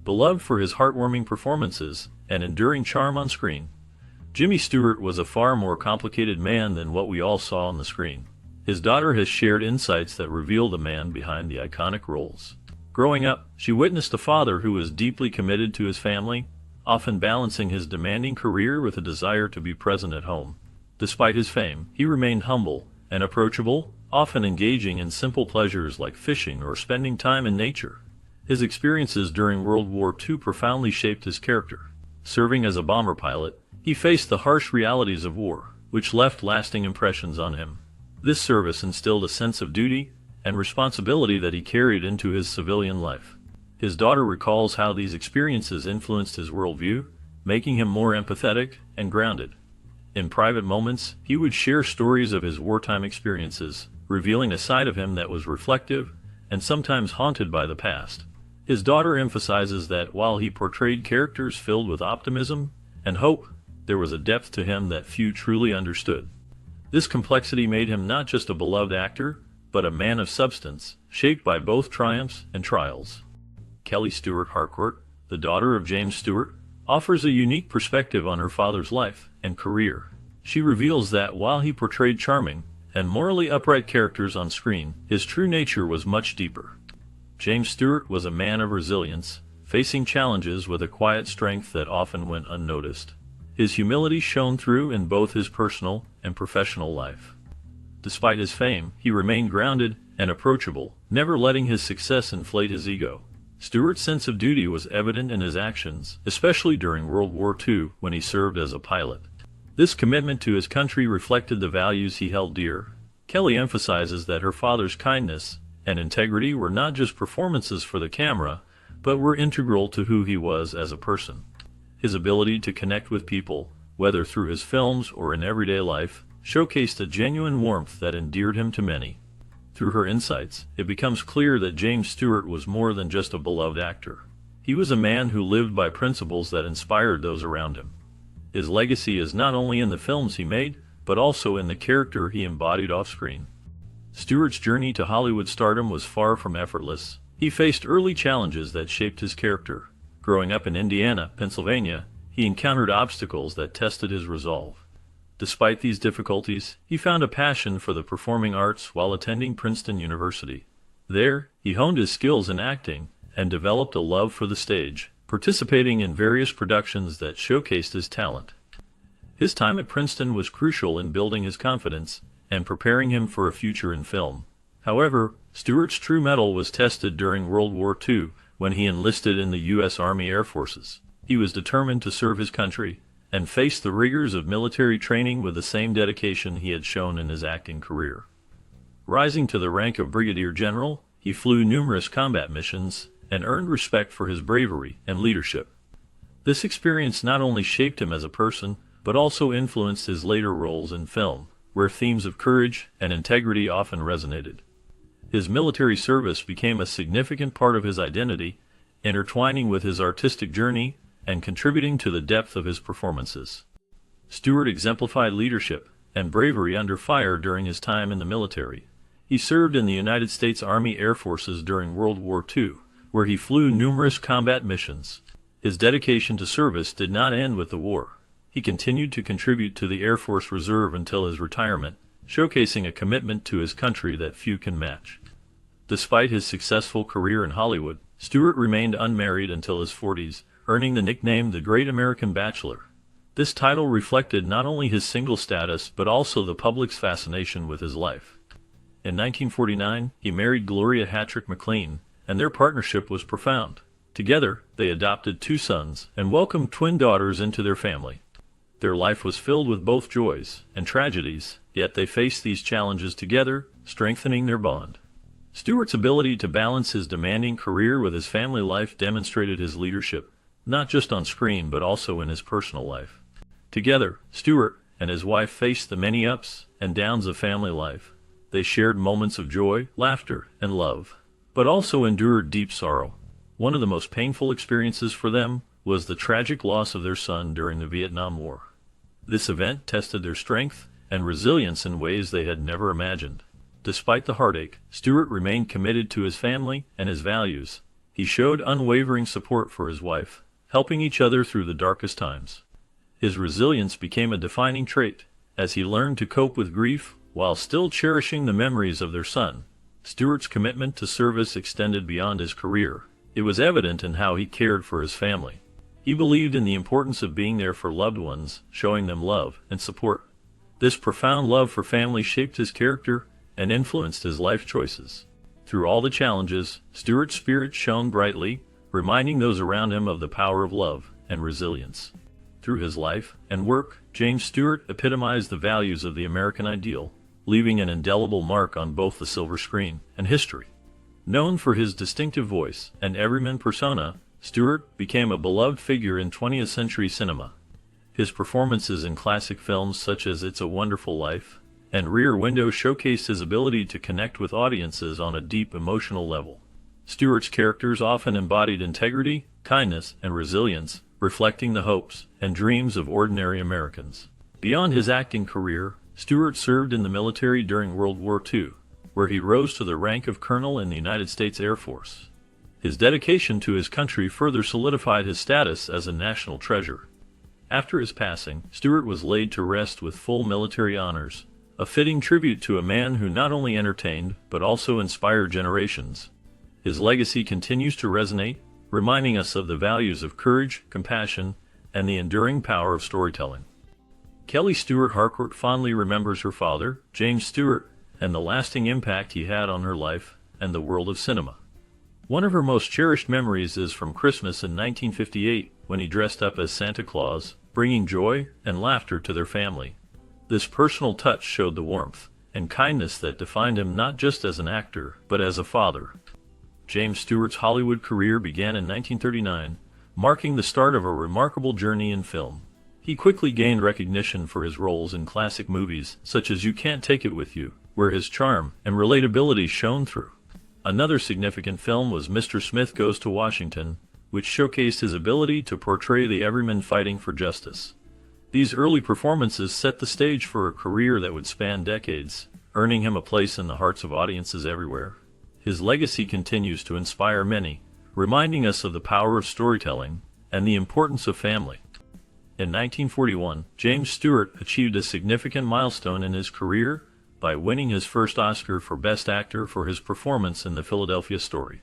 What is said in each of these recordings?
Beloved for his heartwarming performances and enduring charm on screen, Jimmy Stewart was a far more complicated man than what we all saw on the screen. His daughter has shared insights that reveal the man behind the iconic roles. Growing up, she witnessed a father who was deeply committed to his family, often balancing his demanding career with a desire to be present at home. Despite his fame, he remained humble and approachable, often engaging in simple pleasures like fishing or spending time in nature. His experiences during World War II profoundly shaped his character. Serving as a bomber pilot, he faced the harsh realities of war, which left lasting impressions on him. This service instilled a sense of duty and responsibility that he carried into his civilian life. His daughter recalls how these experiences influenced his worldview, making him more empathetic and grounded. In private moments, he would share stories of his wartime experiences, revealing a side of him that was reflective and sometimes haunted by the past. His daughter emphasizes that while he portrayed characters filled with optimism and hope, there was a depth to him that few truly understood. This complexity made him not just a beloved actor, but a man of substance, shaped by both triumphs and trials. Kelly Stewart Harcourt, the daughter of James Stewart, offers a unique perspective on her father's life and career. She reveals that while he portrayed charming and morally upright characters on screen, his true nature was much deeper. James Stewart was a man of resilience, facing challenges with a quiet strength that often went unnoticed. His humility shone through in both his personal and professional life. Despite his fame, he remained grounded and approachable, never letting his success inflate his ego. Stewart's sense of duty was evident in his actions, especially during World War II when he served as a pilot. This commitment to his country reflected the values he held dear. Kelly emphasizes that her father's kindness and integrity were not just performances for the camera, but were integral to who he was as a person. His ability to connect with people, whether through his films or in everyday life, showcased a genuine warmth that endeared him to many. Through her insights, it becomes clear that James Stewart was more than just a beloved actor. He was a man who lived by principles that inspired those around him. His legacy is not only in the films he made, but also in the character he embodied off-screen. Stewart's journey to Hollywood stardom was far from effortless. He faced early challenges that shaped his character. Growing up in Indiana, Pennsylvania, he encountered obstacles that tested his resolve. Despite these difficulties, he found a passion for the performing arts while attending Princeton University. There, he honed his skills in acting and developed a love for the stage, participating in various productions that showcased his talent. His time at Princeton was crucial in building his confidence and preparing him for a future in film. However, Stewart's true mettle was tested during World War II when he enlisted in the U.S. Army Air Forces. He was determined to serve his country and faced the rigors of military training with the same dedication he had shown in his acting career. Rising to the rank of brigadier general, he flew numerous combat missions and earned respect for his bravery and leadership. This experience not only shaped him as a person, but also influenced his later roles in film, where themes of courage and integrity often resonated. His military service became a significant part of his identity, intertwining with his artistic journey and contributing to the depth of his performances. Stewart exemplified leadership and bravery under fire during his time in the military. He served in the United States Army Air Forces during World War II, where he flew numerous combat missions. His dedication to service did not end with the war. He continued to contribute to the Air Force Reserve until his retirement, showcasing a commitment to his country that few can match. Despite his successful career in Hollywood, Stewart remained unmarried until his 40s, earning the nickname the Great American Bachelor. This title reflected not only his single status but also the public's fascination with his life. In 1949, he married Gloria Hattrick McLean, and their partnership was profound. Together, they adopted 2 sons and welcomed twin daughters into their family. Their life was filled with both joys and tragedies, yet they faced these challenges together, strengthening their bond. Stewart's ability to balance his demanding career with his family life demonstrated his leadership, not just on screen but also in his personal life. Together, Stewart and his wife faced the many ups and downs of family life. They shared moments of joy, laughter, and love, but also endured deep sorrow. One of the most painful experiences for them was the tragic loss of their son during the Vietnam War. This event tested their strength and resilience in ways they had never imagined. Despite the heartache, Stewart remained committed to his family and his values. He showed unwavering support for his wife, helping each other through the darkest times. His resilience became a defining trait, as he learned to cope with grief while still cherishing the memories of their son. Stewart's commitment to service extended beyond his career. It was evident in how he cared for his family. He believed in the importance of being there for loved ones, showing them love and support. This profound love for family shaped his character and influenced his life choices. Through all the challenges, Stewart's spirit shone brightly, reminding those around him of the power of love and resilience. Through his life and work, James Stewart epitomized the values of the American ideal, leaving an indelible mark on both the silver screen and history. Known for his distinctive voice and everyman persona, Stewart became a beloved figure in 20th century cinema. His performances in classic films such as It's a Wonderful Life and Rear Window showcased his ability to connect with audiences on a deep emotional level. Stewart's characters often embodied integrity, kindness, and resilience, reflecting the hopes and dreams of ordinary Americans. Beyond his acting career, Stewart served in the military during World War II, where he rose to the rank of colonel in the United States Air Force. His dedication to his country further solidified his status as a national treasure. After his passing, Stewart was laid to rest with full military honors, a fitting tribute to a man who not only entertained but also inspired generations. His legacy continues to resonate, reminding us of the values of courage, compassion, and the enduring power of storytelling. Kelly Stewart Harcourt fondly remembers her father, James Stewart, and the lasting impact he had on her life and the world of cinema. One of her most cherished memories is from Christmas in 1958, when he dressed up as Santa Claus, bringing joy and laughter to their family. This personal touch showed the warmth and kindness that defined him not just as an actor, but as a father. James Stewart's Hollywood career began in 1939, marking the start of a remarkable journey in film. He quickly gained recognition for his roles in classic movies such as You Can't Take It With You, where his charm and relatability shone through. Another significant film was Mr. Smith Goes to Washington, which showcased his ability to portray the everyman fighting for justice. These early performances set the stage for a career that would span decades, earning him a place in the hearts of audiences everywhere. His legacy continues to inspire many, reminding us of the power of storytelling and the importance of family. In 1941, James Stewart achieved a significant milestone in his career by winning his first Oscar for Best Actor for his performance in The Philadelphia Story.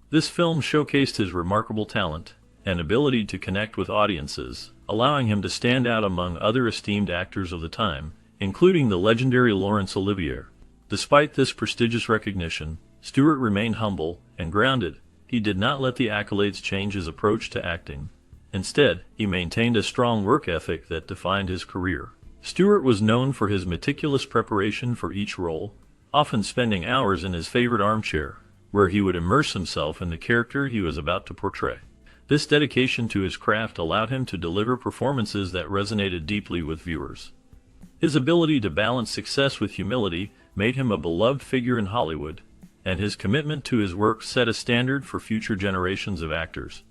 This film showcased his remarkable talent and ability to connect with audiences, allowing him to stand out among other esteemed actors of the time, including the legendary Laurence Olivier. Despite this prestigious recognition, Stewart remained humble and grounded. He did not let the accolades change his approach to acting. Instead, he maintained a strong work ethic that defined his career. Stewart was known for his meticulous preparation for each role, often spending hours in his favorite armchair, where he would immerse himself in the character he was about to portray. This dedication to his craft allowed him to deliver performances that resonated deeply with viewers. His ability to balance success with humility made him a beloved figure in Hollywood, and his commitment to his work set a standard for future generations of actors.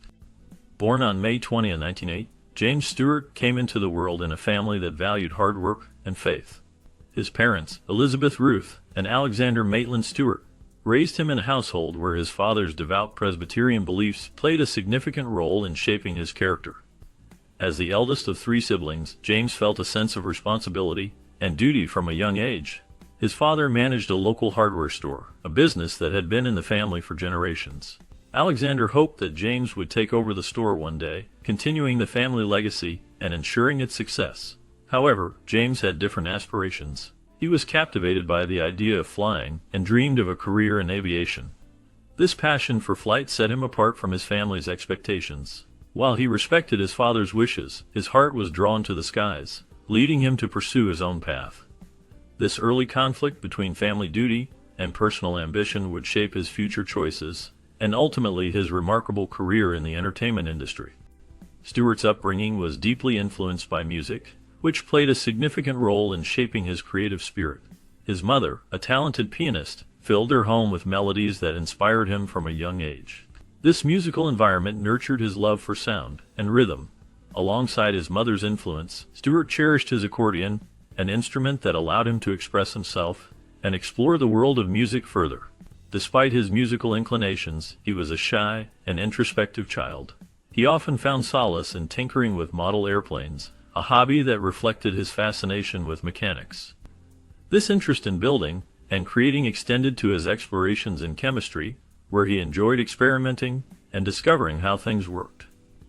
Born on May 20, 1908, James Stewart came into the world in a family that valued hard work and faith. His parents, Elizabeth Ruth and Alexander Maitland Stewart, raised him in a household where his father's devout Presbyterian beliefs played a significant role in shaping his character. As the eldest of three siblings, James felt a sense of responsibility and duty from a young age. His father managed a local hardware store, a business that had been in the family for generations. Alexander hoped that James would take over the store one day, continuing the family legacy and ensuring its success. However, James had different aspirations. He was captivated by the idea of flying and dreamed of a career in aviation. This passion for flight set him apart from his family's expectations. While he respected his father's wishes, his heart was drawn to the skies, leading him to pursue his own path. This early conflict between family duty and personal ambition would shape his future choices, and ultimately his remarkable career in the entertainment industry. Stewart's upbringing was deeply influenced by music, which played a significant role in shaping his creative spirit. His mother, a talented pianist, filled her home with melodies that inspired him from a young age. This musical environment nurtured his love for sound and rhythm. Alongside his mother's influence, Stewart cherished his accordion, an instrument that allowed him to express himself and explore the world of music further. Despite his musical inclinations, he was a shy and introspective child. He often found solace in tinkering with model airplanes, a hobby that reflected his fascination with mechanics. This interest in building and creating extended to his explorations in chemistry, where he enjoyed experimenting and discovering how things worked.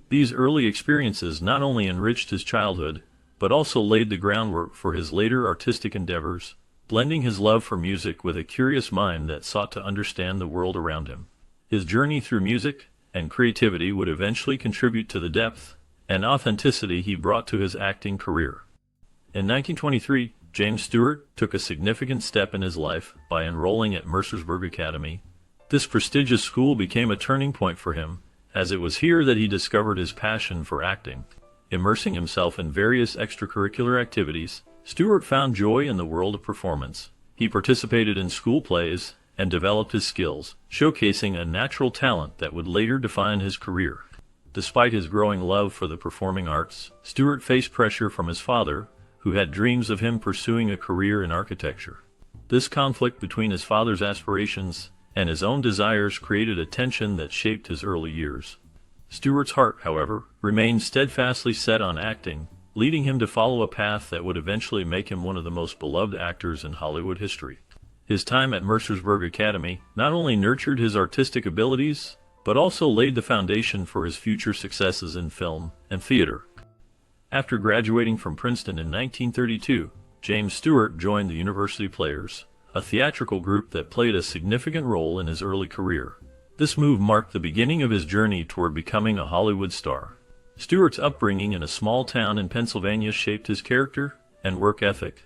These early experiences not only enriched his childhood, but also laid the groundwork for his later artistic endeavors, blending his love for music with a curious mind that sought to understand the world around him. His journey through music and creativity would eventually contribute to the depth and authenticity he brought to his acting career. In 1923, James Stewart took a significant step in his life by enrolling at Mercersburg Academy. This prestigious school became a turning point for him, as it was here that he discovered his passion for acting. Immersing himself in various extracurricular activities, Stewart found joy in the world of performance. He participated in school plays and developed his skills, showcasing a natural talent that would later define his career. Despite his growing love for the performing arts, Stewart faced pressure from his father, who had dreams of him pursuing a career in architecture. This conflict between his father's aspirations and his own desires created a tension that shaped his early years. Stewart's heart, however, remained steadfastly set on acting, leading him to follow a path that would eventually make him one of the most beloved actors in Hollywood history. His time at Mercersburg Academy not only nurtured his artistic abilities, but also laid the foundation for his future successes in film and theater. After graduating from Princeton in 1932, James Stewart joined the University Players, a theatrical group that played a significant role in his early career. This move marked the beginning of his journey toward becoming a Hollywood star. Stewart's upbringing in a small town in Pennsylvania shaped his character and work ethic,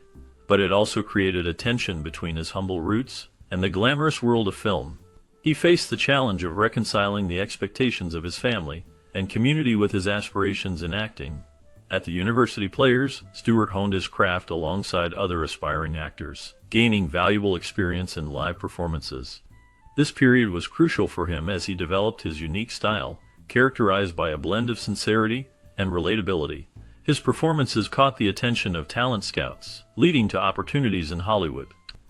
but it also created a tension between his humble roots and the glamorous world of film. He faced the challenge of reconciling the expectations of his family and community with his aspirations in acting. At the University Players, Stewart honed his craft alongside other aspiring actors, gaining valuable experience in live performances. This period was crucial for him as he developed his unique style, characterized by a blend of sincerity and relatability. His performances caught the attention of talent scouts, leading to opportunities in Hollywood.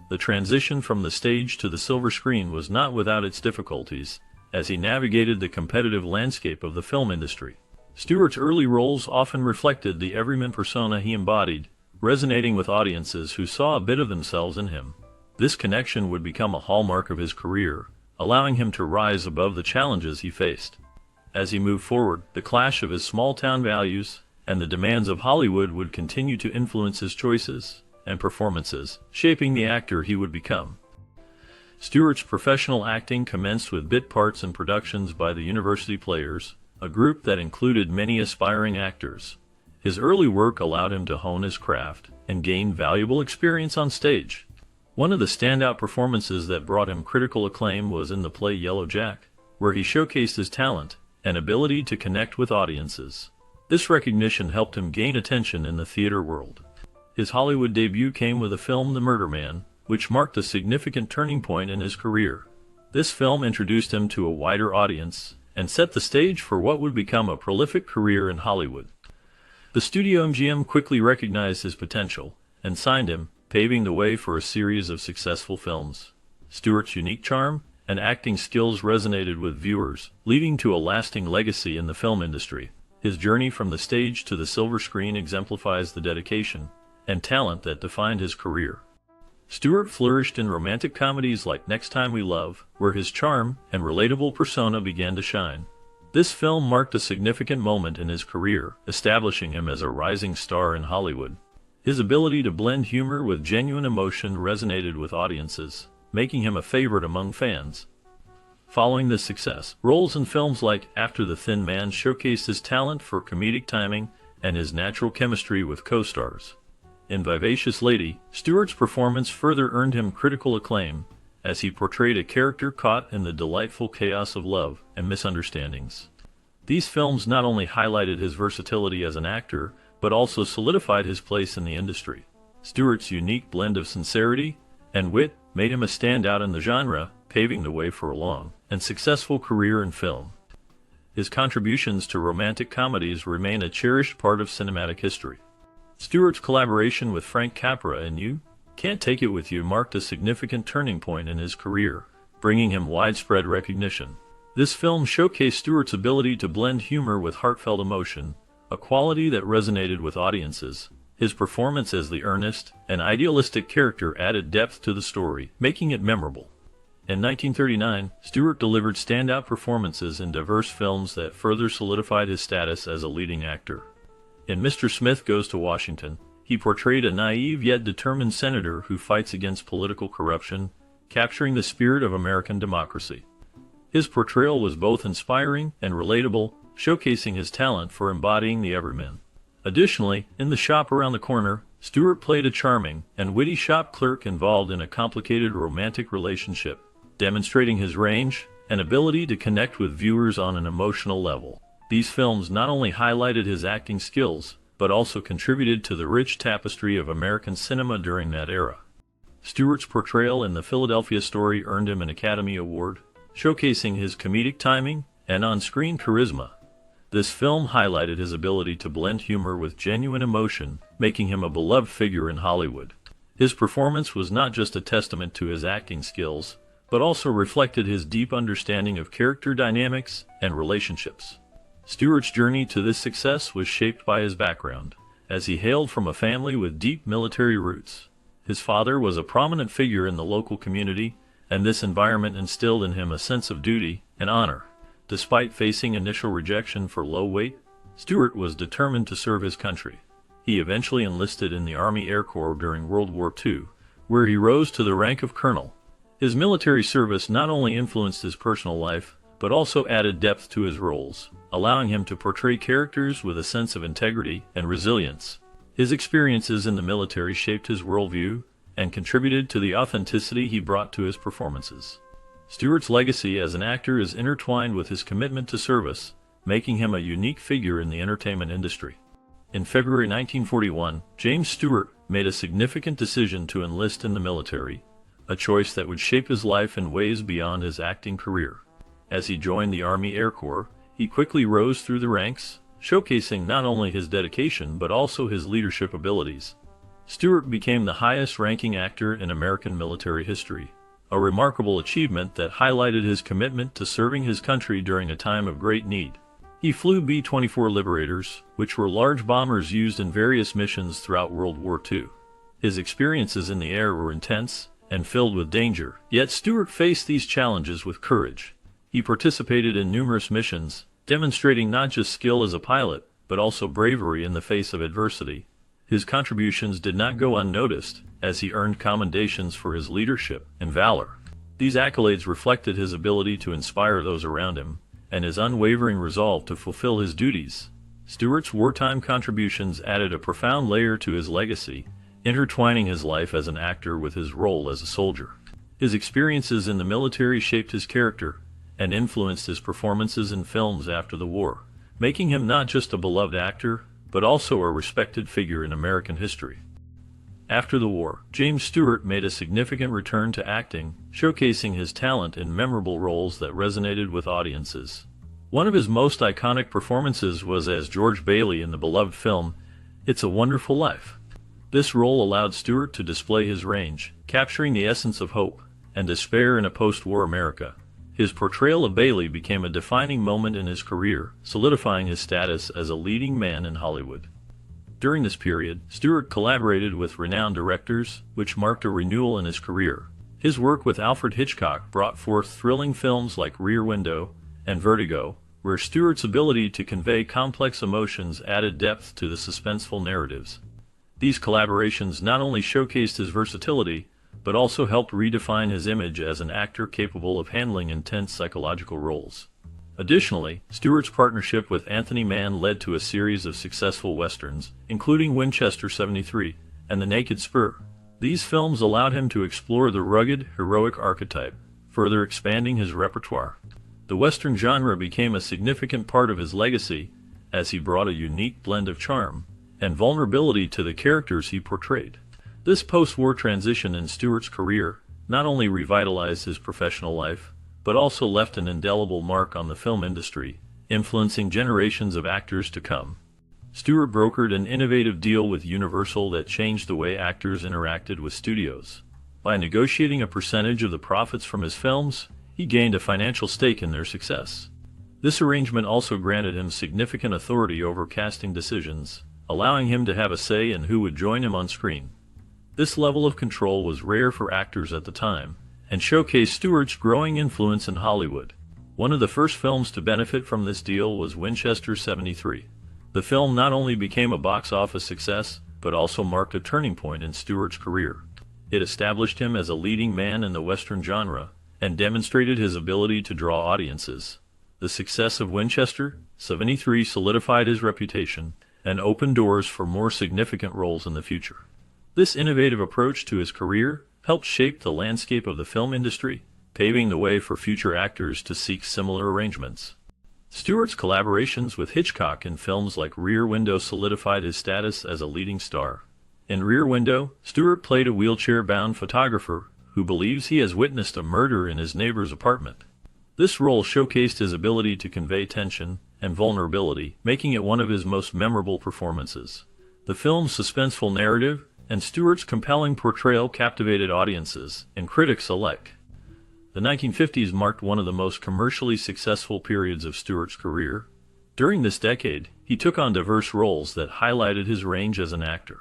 The transition from the stage to the silver screen was not without its difficulties, as he navigated the competitive landscape of the film industry. Stewart's early roles often reflected the everyman persona he embodied, resonating with audiences who saw a bit of themselves in him. This connection would become a hallmark of his career, allowing him to rise above the challenges he faced. As he moved forward, the clash of his small-town values and the demands of Hollywood would continue to influence his choices and performances, shaping the actor he would become. Stewart's professional acting commenced with bit parts in productions by the University Players, a group that included many aspiring actors. His early work allowed him to hone his craft and gain valuable experience on stage. One of the standout performances that brought him critical acclaim was in the play Yellow Jack, where he showcased his talent and ability to connect with audiences. This recognition helped him gain attention in the theater world. His Hollywood debut came with the film The Murder Man, which marked a significant turning point in his career. This film introduced him to a wider audience and set the stage for what would become a prolific career in Hollywood. The studio MGM quickly recognized his potential and signed him, paving the way for a series of successful films. Stewart's unique charm and acting skills resonated with viewers, leading to a lasting legacy in the film industry. His journey from the stage to the silver screen exemplifies the dedication and talent that defined his career. Stewart flourished in romantic comedies like Next Time We Love, where his charm and relatable persona began to shine. This film marked a significant moment in his career, establishing him as a rising star in Hollywood. His ability to blend humor with genuine emotion resonated with audiences, making him a favorite among fans. Following this success, roles in films like After the Thin Man showcased his talent for comedic timing and his natural chemistry with co-stars. In Vivacious Lady, Stewart's performance further earned him critical acclaim, as he portrayed a character caught in the delightful chaos of love and misunderstandings. These films not only highlighted his versatility as an actor, but also solidified his place in the industry. Stewart's unique blend of sincerity and wit made him a standout in the genre, paving the way for a long and successful career in film. His contributions to romantic comedies remain a cherished part of cinematic history. Stewart's collaboration with Frank Capra in You Can't Take It With You marked a significant turning point in his career, bringing him widespread recognition. This film showcased Stewart's ability to blend humor with heartfelt emotion, a quality that resonated with audiences. His performance as the earnest and idealistic character added depth to the story, making it memorable. In 1939, Stewart delivered standout performances in diverse films that further solidified his status as a leading actor. In Mr. Smith Goes to Washington, he portrayed a naive yet determined senator who fights against political corruption, capturing the spirit of American democracy. His portrayal was both inspiring and relatable, showcasing his talent for embodying the everyman. Additionally, in The Shop Around the Corner, Stewart played a charming and witty shop clerk involved in a complicated romantic relationship, demonstrating his range and ability to connect with viewers on an emotional level. These films not only highlighted his acting skills, but also contributed to the rich tapestry of American cinema during that era. Stewart's portrayal in The Philadelphia Story earned him an Academy Award, showcasing his comedic timing and on-screen charisma. This film highlighted his ability to blend humor with genuine emotion, making him a beloved figure in Hollywood. His performance was not just a testament to his acting skills, but also reflected his deep understanding of character dynamics and relationships. Stewart's journey to this success was shaped by his background, as he hailed from a family with deep military roots. His father was a prominent figure in the local community, and this environment instilled in him a sense of duty and honor. Despite facing initial rejection for low weight, Stewart was determined to serve his country. He eventually enlisted in the Army Air Corps during World War II, where he rose to the rank of colonel. His military service not only influenced his personal life, but also added depth to his roles, allowing him to portray characters with a sense of integrity and resilience. His experiences in the military shaped his worldview and contributed to the authenticity he brought to his performances. Stewart's legacy as an actor is intertwined with his commitment to service, making him a unique figure in the entertainment industry. In February 1941, James Stewart made a significant decision to enlist in the military, a choice that would shape his life in ways beyond his acting career. As he joined the Army Air Corps, he quickly rose through the ranks, showcasing not only his dedication but also his leadership abilities. Stewart became the highest-ranking actor in American military history, a remarkable achievement that highlighted his commitment to serving his country during a time of great need. He flew B-24 Liberators, which were large bombers used in various missions throughout World War II. His experiences in the air were intense and filled with danger, yet Stewart faced these challenges with courage. He participated in numerous missions, demonstrating not just skill as a pilot, but also bravery in the face of adversity. His contributions did not go unnoticed, as he earned commendations for his leadership and valor. These accolades reflected his ability to inspire those around him, and his unwavering resolve to fulfill his duties. Stewart's wartime contributions added a profound layer to his legacy, intertwining his life as an actor with his role as a soldier. His experiences in the military shaped his character and influenced his performances in films after the war, making him not just a beloved actor, but also a respected figure in American history. After the war, James Stewart made a significant return to acting, showcasing his talent in memorable roles that resonated with audiences. One of his most iconic performances was as George Bailey in the beloved film, It's a Wonderful Life. This role allowed Stewart to display his range, capturing the essence of hope and despair in a post-war America. His portrayal of Bailey became a defining moment in his career, solidifying his status as a leading man in Hollywood. During this period, Stewart collaborated with renowned directors, which marked a renewal in his career. His work with Alfred Hitchcock brought forth thrilling films like Rear Window and Vertigo, where Stewart's ability to convey complex emotions added depth to the suspenseful narratives. These collaborations not only showcased his versatility, but also helped redefine his image as an actor capable of handling intense psychological roles. Additionally, Stewart's partnership with Anthony Mann led to a series of successful westerns, including Winchester 73 and The Naked Spur. These films allowed him to explore the rugged, heroic archetype, further expanding his repertoire. The western genre became a significant part of his legacy, as he brought a unique blend of charm and vulnerability to the characters he portrayed. This post-war transition in Stewart's career not only revitalized his professional life, but also left an indelible mark on the film industry, influencing generations of actors to come. Stewart brokered an innovative deal with Universal that changed the way actors interacted with studios. By negotiating a percentage of the profits from his films, he gained a financial stake in their success. This arrangement also granted him significant authority over casting decisions, allowing him to have a say in who would join him on screen. This level of control was rare for actors at the time, and showcased Stewart's growing influence in Hollywood. One of the first films to benefit from this deal was Winchester 73. The film not only became a box office success, but also marked a turning point in Stewart's career. It established him as a leading man in the Western genre, and demonstrated his ability to draw audiences. The success of Winchester 73 solidified his reputation, and opened doors for more significant roles in the future. This innovative approach to his career helped shape the landscape of the film industry, paving the way for future actors to seek similar arrangements. Stewart's collaborations with Hitchcock in films like Rear Window solidified his status as a leading star. In Rear Window, Stewart played a wheelchair-bound photographer who believes he has witnessed a murder in his neighbor's apartment. This role showcased his ability to convey tension and vulnerability, making it one of his most memorable performances. The film's suspenseful narrative and Stewart's compelling portrayal captivated audiences and critics alike. The 1950s marked one of the most commercially successful periods of Stewart's career. During this decade, he took on diverse roles that highlighted his range as an actor.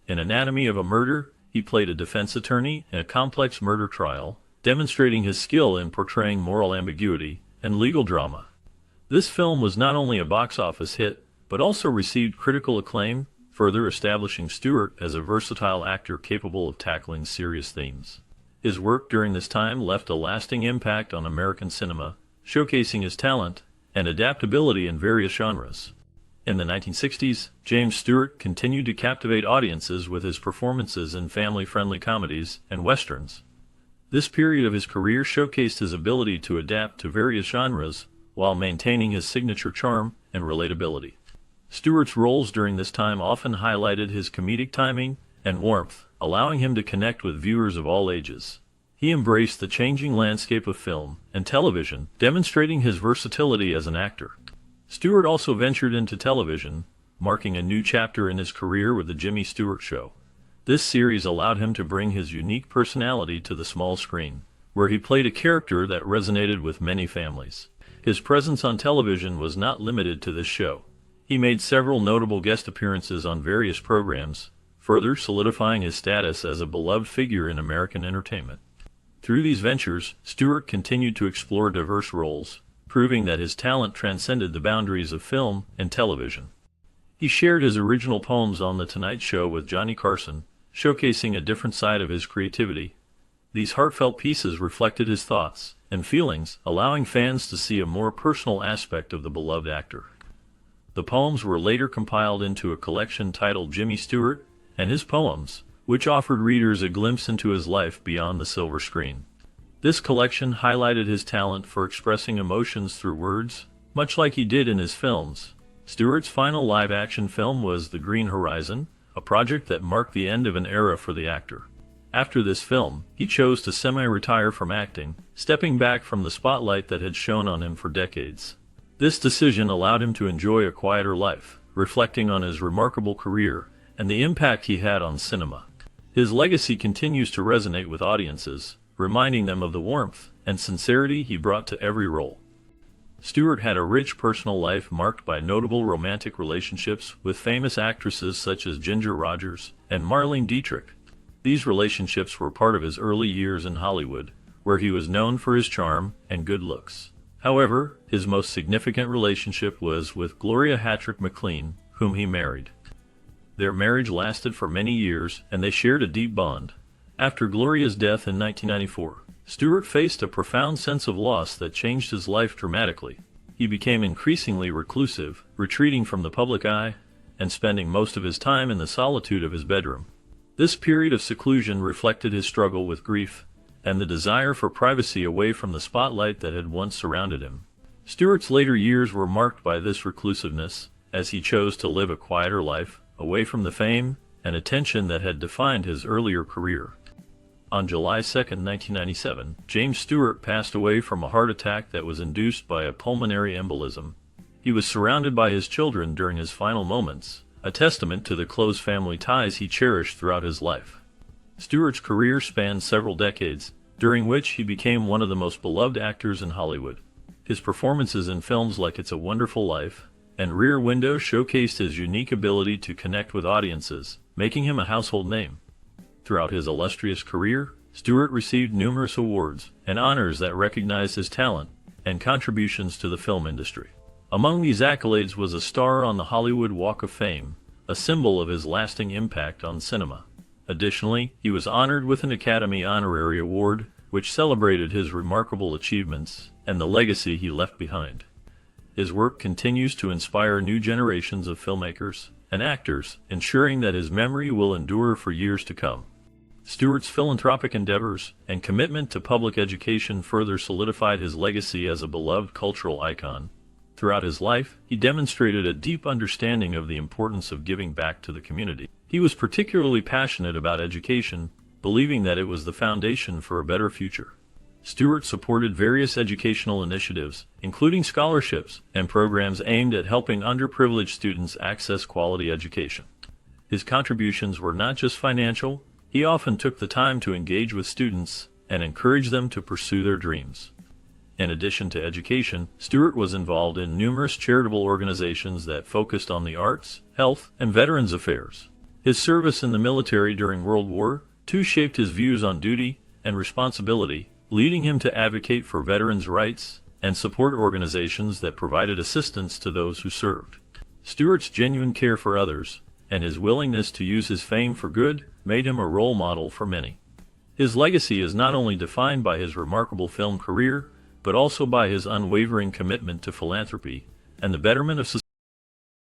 In Anatomy of a Murder, he played a defense attorney in a complex murder trial, demonstrating his skill in portraying moral ambiguity and legal drama. This film was not only a box office hit, but also received critical acclaim, further establishing Stewart as a versatile actor capable of tackling serious themes. His work during this time left a lasting impact on American cinema, showcasing his talent and adaptability in various genres. In the 1960s, James Stewart continued to captivate audiences with his performances in family-friendly comedies and westerns. This period of his career showcased his ability to adapt to various genres while maintaining his signature charm and relatability. Stewart's roles during this time often highlighted his comedic timing and warmth, allowing him to connect with viewers of all ages. He embraced the changing landscape of film and television, demonstrating his versatility as an actor. Stewart also ventured into television, marking a new chapter in his career with The Jimmy Stewart Show. This series allowed him to bring his unique personality to the small screen, where he played a character that resonated with many families. His presence on television was not limited to this show. He made several notable guest appearances on various programs, further solidifying his status as a beloved figure in American entertainment. Through these ventures, Stewart continued to explore diverse roles, proving that his talent transcended the boundaries of film and television. He shared his original poems on The Tonight Show with Johnny Carson, showcasing a different side of his creativity. These heartfelt pieces reflected his thoughts and feelings, allowing fans to see a more personal aspect of the beloved actor. The poems were later compiled into a collection titled Jimmy Stewart and His Poems, which offered readers a glimpse into his life beyond the silver screen. This collection highlighted his talent for expressing emotions through words, much like he did in his films. Stewart's final live-action film was The Green Horizon, a project that marked the end of an era for the actor. After this film, he chose to semi-retire from acting, stepping back from the spotlight that had shone on him for decades. This decision allowed him to enjoy a quieter life, reflecting on his remarkable career and the impact he had on cinema. His legacy continues to resonate with audiences, reminding them of the warmth and sincerity he brought to every role. Stewart had a rich personal life marked by notable romantic relationships with famous actresses such as Ginger Rogers and Marlene Dietrich. These relationships were part of his early years in Hollywood, where he was known for his charm and good looks. However, his most significant relationship was with Gloria Hattrick McLean, whom he married. Their marriage lasted for many years, and they shared a deep bond. After Gloria's death in 1994, Stewart faced a profound sense of loss that changed his life dramatically. He became increasingly reclusive, retreating from the public eye, and spending most of his time in the solitude of his bedroom. This period of seclusion reflected his struggle with grief and the desire for privacy away from the spotlight that had once surrounded him. Stewart's later years were marked by this reclusiveness, as he chose to live a quieter life, away from the fame and attention that had defined his earlier career. On July 2, 1997, James Stewart passed away from a heart attack that was induced by a pulmonary embolism. He was surrounded by his children during his final moments, a testament to the close family ties he cherished throughout his life. Stewart's career spanned several decades, during which he became one of the most beloved actors in Hollywood. His performances in films like It's a Wonderful Life and Rear Window showcased his unique ability to connect with audiences, making him a household name. Throughout his illustrious career, Stewart received numerous awards and honors that recognized his talent and contributions to the film industry. Among these accolades was a star on the Hollywood Walk of Fame, a symbol of his lasting impact on cinema. Additionally, he was honored with an Academy Honorary Award, which celebrated his remarkable achievements and the legacy he left behind. His work continues to inspire new generations of filmmakers and actors, ensuring that his memory will endure for years to come. Stewart's philanthropic endeavors and commitment to public education further solidified his legacy as a beloved cultural icon. Throughout his life, he demonstrated a deep understanding of the importance of giving back to the community. He was particularly passionate about education, believing that it was the foundation for a better future. Stewart supported various educational initiatives, including scholarships and programs aimed at helping underprivileged students access quality education. His contributions were not just financial. He often took the time to engage with students and encourage them to pursue their dreams. In addition to education, Stewart was involved in numerous charitable organizations that focused on the arts, health, and veterans affairs. His service in the military during World War II shaped his views on duty and responsibility, leading him to advocate for veterans' rights and support organizations that provided assistance to those who served. Stewart's genuine care for others and his willingness to use his fame for good made him a role model for many. His legacy is not only defined by his remarkable film career, but also by his unwavering commitment to philanthropy and the betterment of society.